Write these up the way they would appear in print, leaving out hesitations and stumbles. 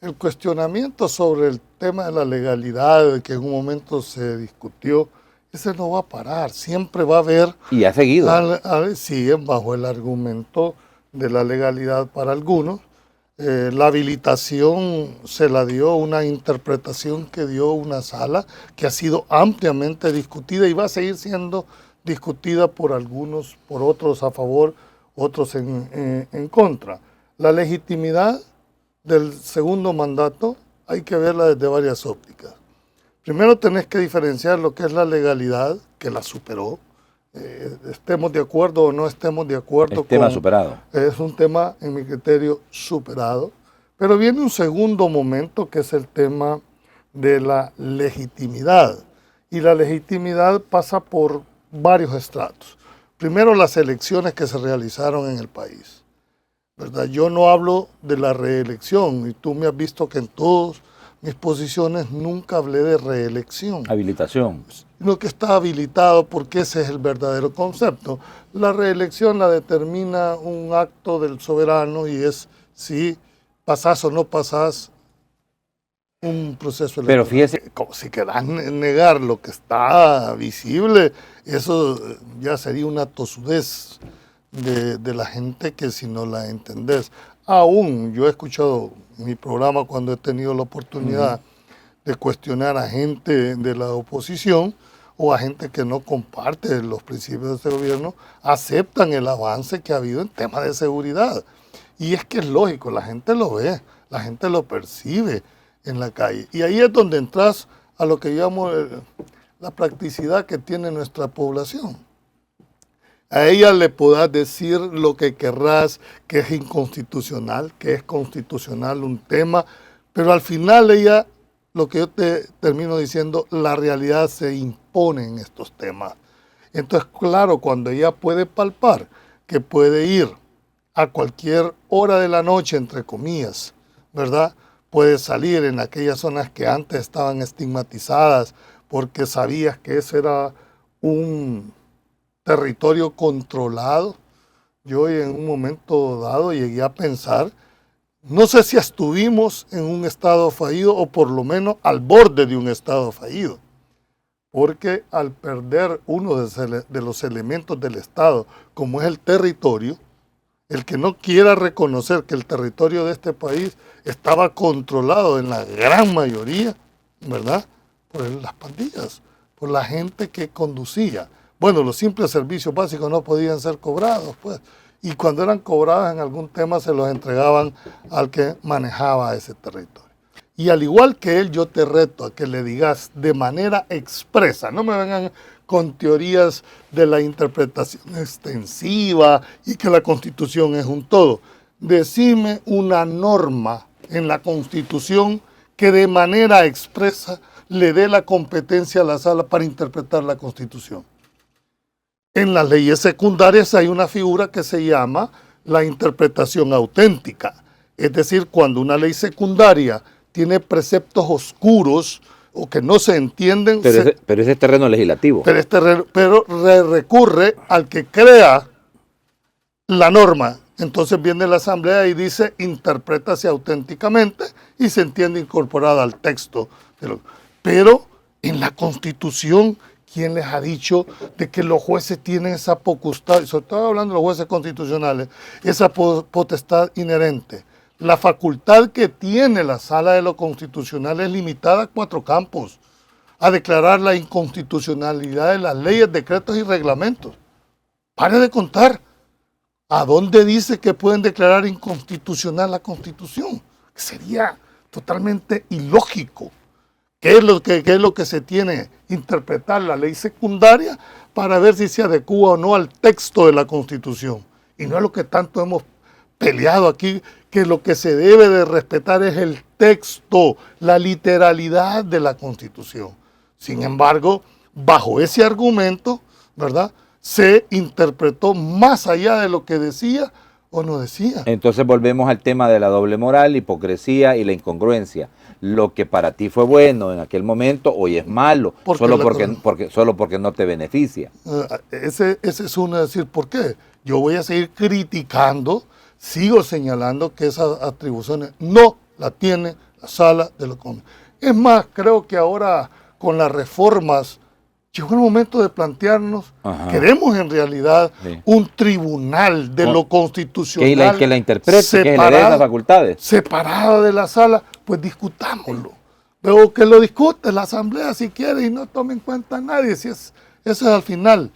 el cuestionamiento sobre el tema de la legalidad que en un momento se discutió, ese no va a parar, siempre va a haber... Y ha seguido. Siguen bajo el argumento de la legalidad para algunos. La habilitación se la dio una interpretación que dio una sala que ha sido ampliamente discutida y va a seguir siendo discutida por algunos, por otros a favor, otros en contra. La legitimidad del segundo mandato hay que verla desde varias ópticas. Primero tenés que diferenciar lo que es la legalidad, que la superó. Estemos de acuerdo o no estemos de acuerdo. El tema superado. Es un tema, en mi criterio, superado. Pero viene un segundo momento que es el tema de la legitimidad. Y la legitimidad pasa por varios estratos. Primero, las elecciones que se realizaron en el país, ¿verdad? Yo no hablo de la reelección y tú me has visto que en todas mis posiciones nunca hablé de reelección. Habilitación. Lo que está habilitado, porque ese es el verdadero concepto. La reelección la determina un acto del soberano y es si pasás o no pasás un proceso electoral. Pero fíjese, como si querás negar lo que está visible, eso ya sería una tosudez de la gente que si no la entendés. Aún yo he escuchado en mi programa cuando he tenido la oportunidad de cuestionar a gente de la oposición o a gente que no comparte los principios de este gobierno, aceptan el avance que ha habido en temas de seguridad. Y es que es lógico, la gente lo ve, la gente lo percibe en la calle. Y ahí es donde entras a lo que llamo la practicidad que tiene nuestra población. A ella le podrás decir lo que querrás, que es inconstitucional, que es constitucional un tema, pero al final ella, lo que yo te termino diciendo, la realidad se impone en estos temas. Entonces, claro, cuando ella puede palpar que puede ir a cualquier hora de la noche, entre comillas, ¿verdad? Puede salir en aquellas zonas que antes estaban estigmatizadas porque sabías que eso era un territorio controlado. Yo en un momento dado llegué a pensar, no sé si estuvimos en un estado fallido o por lo menos al borde de un estado fallido, porque al perder uno de los elementos del estado, como es el territorio, el que no quiera reconocer que el territorio de este país estaba controlado en la gran mayoría, ¿verdad?, por las pandillas, por la gente que conducía. Bueno, los simples servicios básicos no podían ser cobrados, pues. Y cuando eran cobrados en algún tema se los entregaban al que manejaba ese territorio. Y al igual que él, yo te reto a que le digas de manera expresa, no me vengan con teorías de la interpretación extensiva y que la Constitución es un todo. Decime una norma en la Constitución que de manera expresa le dé la competencia a la sala para interpretar la Constitución. En las leyes secundarias hay una figura que se llama la interpretación auténtica. Es decir, cuando una ley secundaria tiene preceptos oscuros o que no se entienden... Pero ese es terreno legislativo. Pero recurre al que crea la norma. Entonces viene la Asamblea y dice, interprétase auténticamente y se entiende incorporada al texto. Pero en la Constitución... ¿Quién les ha dicho de que los jueces tienen esa potestad, sobre todo hablando de los jueces constitucionales, esa potestad inherente? La facultad que tiene la Sala de lo Constitucional es limitada a 4 campos, a declarar la inconstitucionalidad de las leyes, decretos y reglamentos. Pare de contar. ¿A dónde dice que pueden declarar inconstitucional la Constitución? Sería totalmente ilógico. ¿Qué es lo que se tiene? Interpretar la ley secundaria para ver si se adecúa o no al texto de la Constitución. Y no es lo que tanto hemos peleado aquí, que lo que se debe de respetar es el texto, la literalidad de la Constitución. Sin embargo, bajo ese argumento, ¿verdad?, se interpretó más allá de lo que decía o no decía. Entonces volvemos al tema de la doble moral, la hipocresía y la incongruencia. Lo que para ti fue bueno en aquel momento, hoy es malo, solo porque no te beneficia. Ese es uno de decir, ¿por qué? Yo voy a seguir criticando, sigo señalando que esas atribuciones no la tiene la sala de lo económico. Es más, creo que ahora con las reformas llegó el momento de plantearnos, queremos en realidad un tribunal de lo constitucional que la interprete, que le dé las facultades. Separado de la sala, pues discutámoslo. Pero que lo discute la asamblea si quiere y no tome en cuenta a nadie. Si es, eso es al final.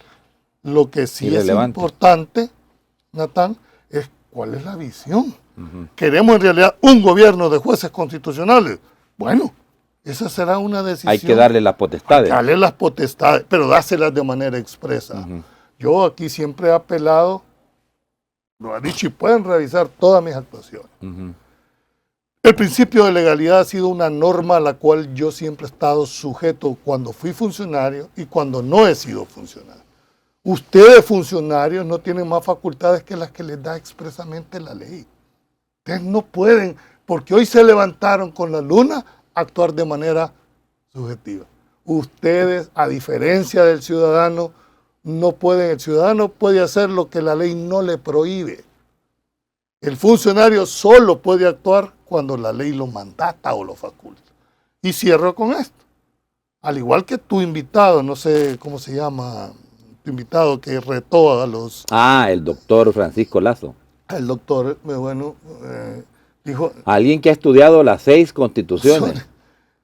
Lo que sí es importante, Natán, es cuál es la visión. Queremos en realidad un gobierno de jueces constitucionales. Bueno, esa será una decisión. Hay que darle las potestades. Darle las potestades, pero dárselas de manera expresa. Yo aquí siempre he apelado, lo he dicho y pueden revisar todas mis actuaciones. El principio de legalidad ha sido una norma a la cual yo siempre he estado sujeto cuando fui funcionario y cuando no he sido funcionario. Ustedes, funcionarios, no tienen más facultades que las que les da expresamente la ley. Ustedes no pueden, porque hoy se levantaron con la luna, actuar de manera subjetiva. Ustedes, a diferencia del ciudadano, no pueden, el ciudadano puede hacer lo que la ley no le prohíbe. El funcionario solo puede actuar cuando la ley lo mandata o lo faculta. Y cierro con esto. Al igual que tu invitado, no sé cómo se llama, tu invitado que retó a los... el doctor Francisco Lazo. El doctor, bueno, dijo... Alguien que ha estudiado las 6 constituciones.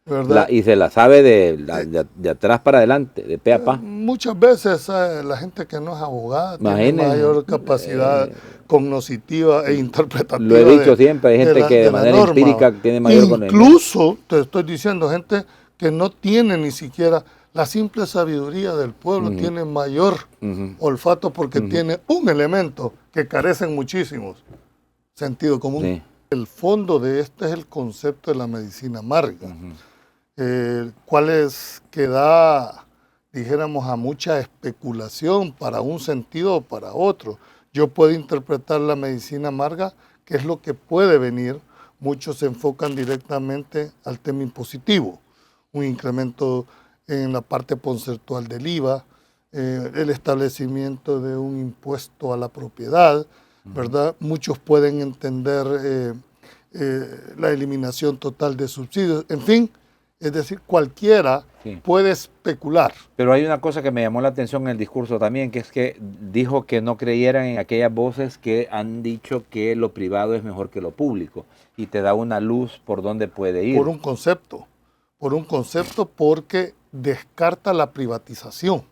¿Verdad? Y se la sabe de atrás para adelante, de pe a pa. Muchas veces la gente que no es abogada tiene mayor capacidad cognoscitiva e interpretativa. Lo he dicho siempre, hay gente que de manera empírica tiene mayor conocimiento. Incluso, te estoy diciendo, gente que no tiene ni siquiera la simple sabiduría del pueblo, tiene mayor olfato porque tiene un elemento que carecen muchísimos, sentido común. Sí. El fondo de este es el concepto de la medicina amarga. Cuál es que da, dijéramos, a mucha especulación para un sentido o para otro. Yo puedo interpretar la medicina amarga, que es lo que puede venir. Muchos se enfocan directamente al tema impositivo, un incremento en la parte porcentual del IVA, el establecimiento de un impuesto a la propiedad, ¿verdad? Muchos pueden entender la eliminación total de subsidios, en fin. Es decir, cualquiera puede especular. Pero hay una cosa que me llamó la atención en el discurso también, que es que dijo que no creyeran en aquellas voces que han dicho que lo privado es mejor que lo público, y te da una luz por dónde puede ir. Por un concepto, porque descarta la privatización.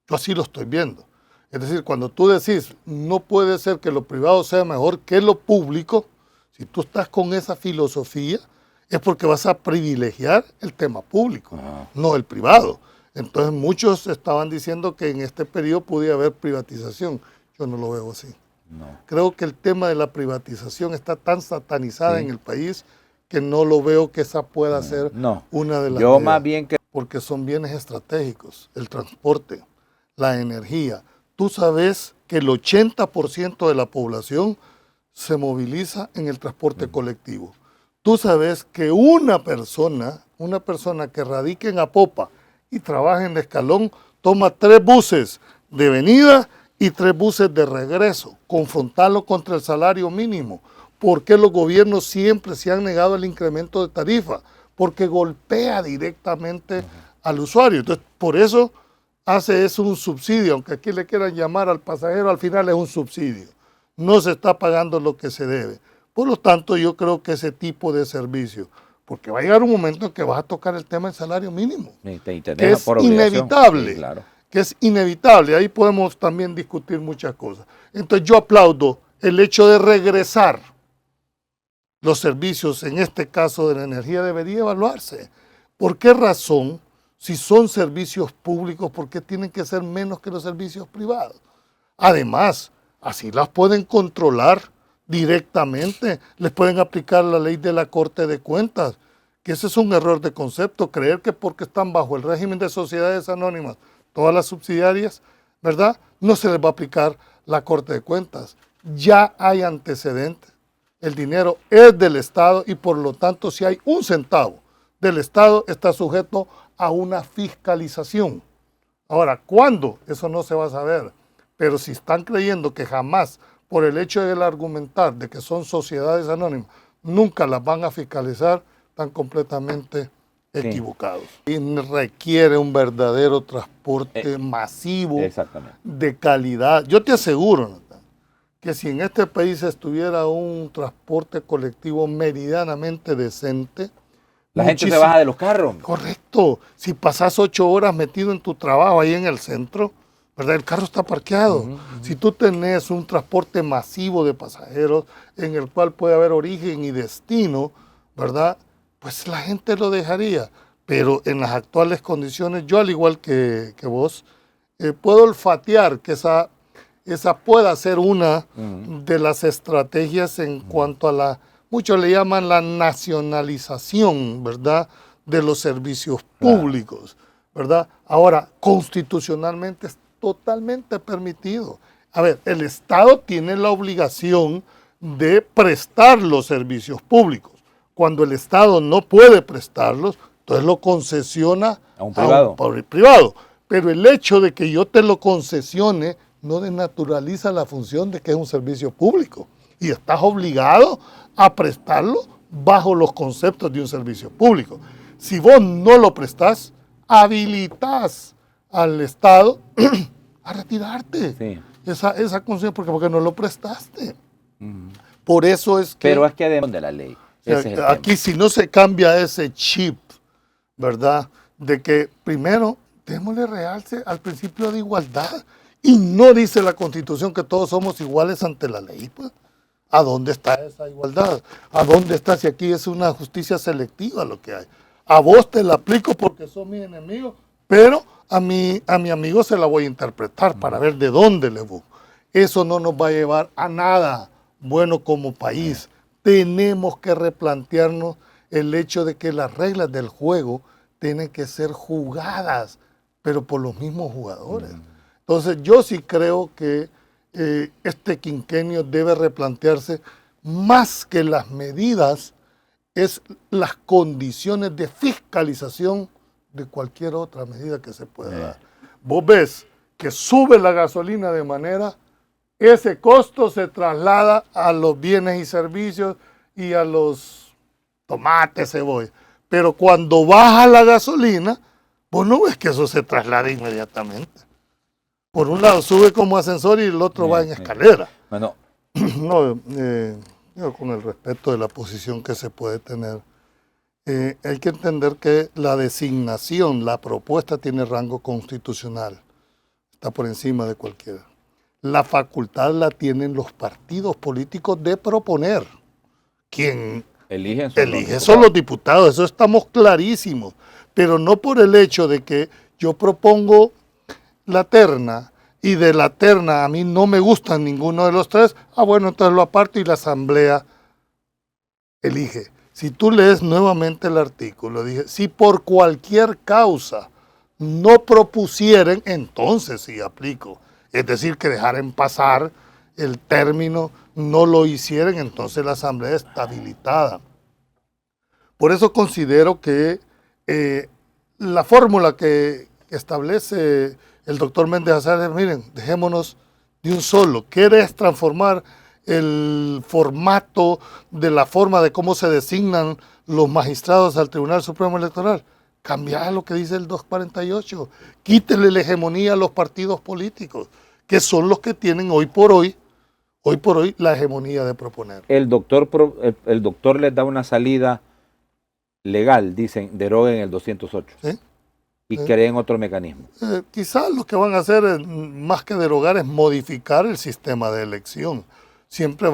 Yo así lo estoy viendo. Es decir, cuando tú decís, no puede ser que lo privado sea mejor que lo público, si tú estás con esa filosofía, es porque vas a privilegiar el tema público, no el privado. Entonces muchos estaban diciendo que en este periodo podía haber privatización. Yo no lo veo así. No. Creo que el tema de la privatización está tan satanizada en el país que no lo veo que esa pueda ser una de las Yo más bien que... Porque son bienes estratégicos, el transporte, la energía. Tú sabes que el 80% de la población se moviliza en el transporte colectivo. Tú sabes que una persona que radique en Apopa y trabaja en Escalón, toma 3 buses de venida y 3 buses de regreso. Confrontarlo contra el salario mínimo. ¿Por qué los gobiernos siempre se han negado el incremento de tarifa? Porque golpea directamente al usuario. Entonces, por eso hace eso un subsidio, aunque aquí le quieran llamar al pasajero, al final es un subsidio. No se está pagando lo que se debe. Por lo tanto, yo creo que ese tipo de servicio, porque va a llegar un momento en que vas a tocar el tema del salario mínimo, que es inevitable, que es inevitable. Ahí podemos también discutir muchas cosas. Entonces yo aplaudo el hecho de regresar los servicios, en este caso de la energía, debería evaluarse. ¿Por qué razón, si son servicios públicos, por qué tienen que ser menos que los servicios privados? Además, así las pueden controlar directamente, les pueden aplicar la ley de la Corte de Cuentas, que ese es un error de concepto, creer que porque están bajo el régimen de sociedades anónimas, todas las subsidiarias, ¿verdad? No se les va a aplicar la Corte de Cuentas. Ya hay antecedentes, el dinero es del Estado y por lo tanto si hay un centavo del Estado está sujeto a una fiscalización. Ahora, ¿cuándo? Eso no se va a saber, pero si están creyendo que jamás, por el hecho de argumentar de que son sociedades anónimas, nunca las van a fiscalizar, están completamente equivocados. Y requiere un verdadero transporte masivo, exactamente, de calidad. Yo te aseguro, Natán, que si en este país estuviera un transporte colectivo meridianamente decente, la gente se baja de los carros. Correcto. Si pasas 8 horas metido en tu trabajo ahí en el centro, ¿verdad? El carro está parqueado. Si tú tenés un transporte masivo de pasajeros en el cual puede haber origen y destino, ¿verdad? Pues la gente lo dejaría. Pero en las actuales condiciones, yo al igual que vos, puedo olfatear que esa pueda ser una de las estrategias en cuanto a muchos le llaman la nacionalización, ¿verdad?, de los servicios públicos, ¿verdad? Ahora, constitucionalmente es totalmente permitido. A ver, el Estado tiene la obligación de prestar los servicios públicos. Cuando el Estado no puede prestarlos, entonces lo concesiona a un privado. Privado. Pero el hecho de que yo te lo concesione no denaturaliza la función de que es un servicio público. Y estás obligado a prestarlo bajo los conceptos de un servicio público. Si vos no lo prestás, habilitas al Estado a retirarte. Sí. Esa concesión, porque no lo prestaste. Por eso es que... Pero es que además de la ley. Ese es el aquí tema. si no se cambia ese chip, ¿verdad? De que primero démosle realce al principio de igualdad. Y no dice la Constitución que todos somos iguales ante la ley, pues. ¿A dónde está esa igualdad? ¿A dónde está si aquí es una justicia selectiva lo que hay? A vos te la aplico porque sos mi enemigo, pero a mi amigo se la voy a interpretar para ver de dónde le busco. Eso no nos va a llevar a nada bueno como país. Tenemos que replantearnos el hecho de que las reglas del juego tienen que ser jugadas, pero por los mismos jugadores. Entonces yo sí creo que este quinquenio debe replantearse más que las medidas, es las condiciones de fiscalización de cualquier otra medida que se pueda dar. Vos ves que sube la gasolina de manera, ese costo se traslada a los bienes y servicios y a los tomates, cebolla. Pero cuando baja la gasolina, vos no ves que eso se traslade inmediatamente. Por un lado sube como ascensor y el otro va en escalera. Bueno, no, con el respeto de la posición que se puede tener, hay que entender que la designación, la propuesta tiene rango constitucional, está por encima de cualquiera. La facultad la tienen los partidos políticos de proponer. Quien elige son los diputados, eso estamos clarísimos, pero no por el hecho de que yo propongo la terna y de la terna a mí no me gustan ninguno de los tres, bueno, entonces lo aparto y la asamblea elige. Si tú lees nuevamente el artículo, dije, si por cualquier causa no propusieren, entonces sí aplico. Es decir, que dejaran pasar el término, no lo hicieran, entonces la asamblea está habilitada. Por eso considero que la fórmula que establece el doctor Méndez Azaña, miren, dejémonos de un solo. ¿Quieres transformar el formato de la forma de cómo se designan los magistrados al Tribunal Supremo Electoral? Cambiar lo que dice el 248. Quítele la hegemonía a los partidos políticos, que son los que tienen hoy por hoy la hegemonía de proponer. El doctor les da una salida legal, dicen, deroguen el 208. ¿Sí? Y creen otro mecanismo. Quizás lo que van a hacer, más que derogar, es modificar el sistema de elección. Siempre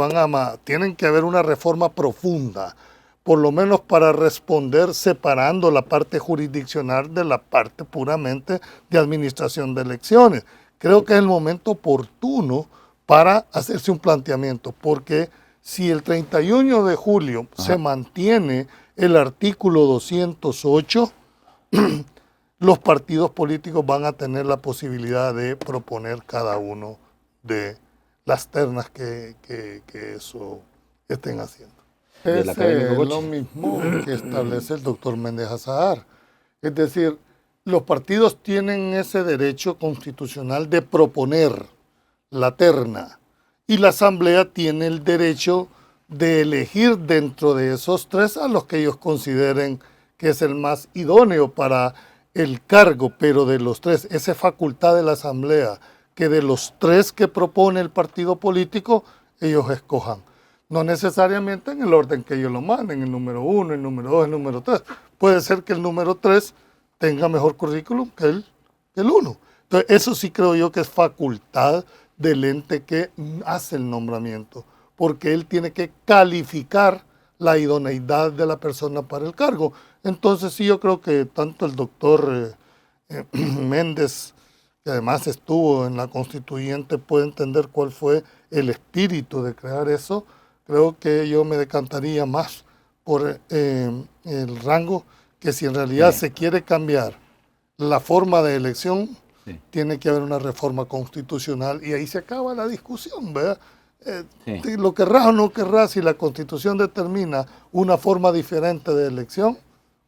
tienen que haber una reforma profunda, por lo menos para responder separando la parte jurisdiccional de la parte puramente de administración de elecciones. Creo que es el momento oportuno para hacerse un planteamiento, porque si el 31 de julio se mantiene el artículo 208, los partidos políticos van a tener la posibilidad de proponer cada uno de las ternas que eso estén haciendo. Es lo mismo que establece el doctor Méndez Azaña. Es decir, los partidos tienen ese derecho constitucional de proponer la terna y la asamblea tiene el derecho de elegir dentro de esos 3 a los que ellos consideren que es el más idóneo para el cargo, pero de los 3, esa facultad de la Asamblea, que de los 3 que propone el partido político, ellos escojan. No necesariamente en el orden que ellos lo manden, el número 1, el número 2, el número 3. Puede ser que el número 3 tenga mejor currículum que el 1. Entonces, eso sí creo yo que es facultad del ente que hace el nombramiento, porque él tiene que calificar la idoneidad de la persona para el cargo. Entonces sí, yo creo que tanto el doctor Méndez, que además estuvo en la constituyente, puede entender cuál fue el espíritu de crear eso. Creo que yo me decantaría más por el rango, que si en realidad se quiere cambiar la forma de elección, tiene que haber una reforma constitucional y ahí se acaba la discusión, ¿verdad? Lo querrás o no querrás, si la Constitución determina una forma diferente de elección,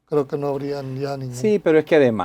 creo que no habría ya ningún... Sí, pero es que además